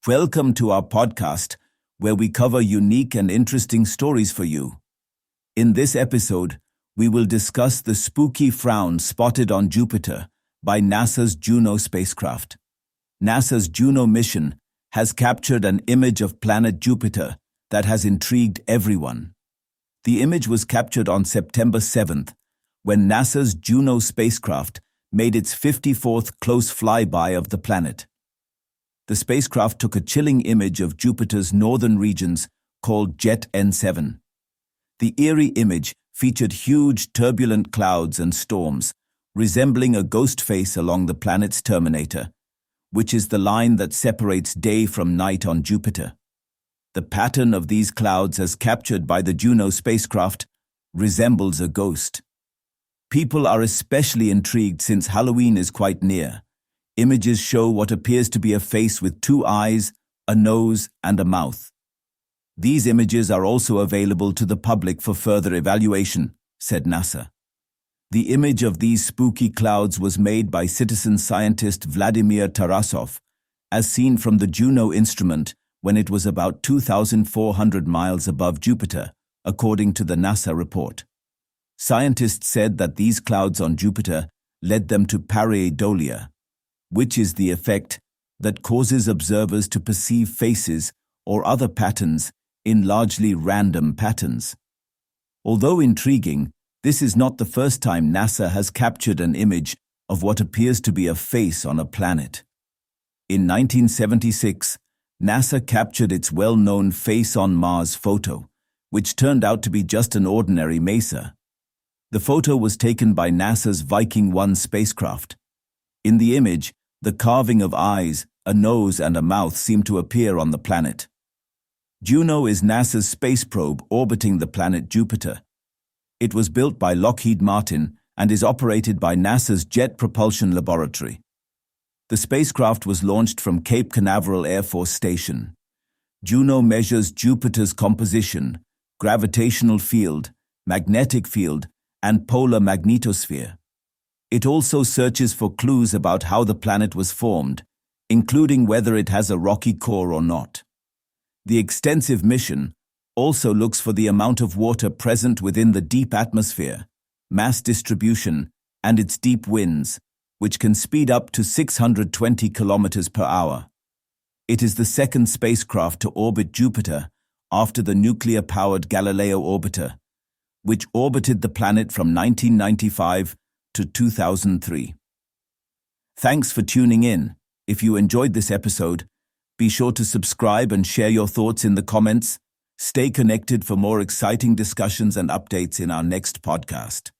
Welcome to our podcast, where we cover unique and interesting stories for you. In this episode, we will discuss the spooky frown spotted on Jupiter by NASA's Juno spacecraft. NASA's Juno mission has captured an image of planet Jupiter that has intrigued everyone. The image was captured on September 7th, when NASA's Juno spacecraft made its 54th close flyby of the planet. The spacecraft took a chilling image of Jupiter's northern regions called Jet N7. The eerie image featured huge turbulent clouds and storms, resembling a ghost face along the planet's terminator, which is the line that separates day from night on Jupiter. The pattern of these clouds, as captured by the Juno spacecraft, resembles a ghost. People are especially intrigued since Halloween is quite near. Images show what appears to be a face with two eyes, a nose, and a mouth. These images are also available to the public for further evaluation, said NASA. The image of these spooky clouds was made by citizen scientist Vladimir Tarasov, as seen from the Juno instrument when it was about 2,400 miles above Jupiter, according to the NASA report. Scientists said that these clouds on Jupiter led them to pareidolia, which is the effect that causes observers to perceive faces or other patterns in largely random patterns. Although intriguing, this is not the first time NASA has captured an image of what appears to be a face on a planet. In 1976, NASA captured its well-known Face on Mars photo, which turned out to be just an ordinary mesa. The photo was taken by NASA's Viking 1 spacecraft. In the image, the carving of eyes, a nose, and a mouth seem to appear on the planet. Juno is NASA's space probe orbiting the planet Jupiter. It was built by Lockheed Martin and is operated by NASA's Jet Propulsion Laboratory. The spacecraft was launched from Cape Canaveral Air Force Station. Juno measures Jupiter's composition, gravitational field, magnetic field, and polar magnetosphere. It also searches for clues about how the planet was formed, including whether it has a rocky core or not. The extensive mission also looks for the amount of water present within the deep atmosphere, mass distribution, and its deep winds, which can speed up to 620 kilometers per hour. It is the second spacecraft to orbit Jupiter after the nuclear-powered Galileo orbiter, which orbited the planet from 1995 to 2003. Thanks for tuning in. If you enjoyed this episode, be sure to subscribe and share your thoughts in the comments. Stay connected for more exciting discussions and updates in our next podcast.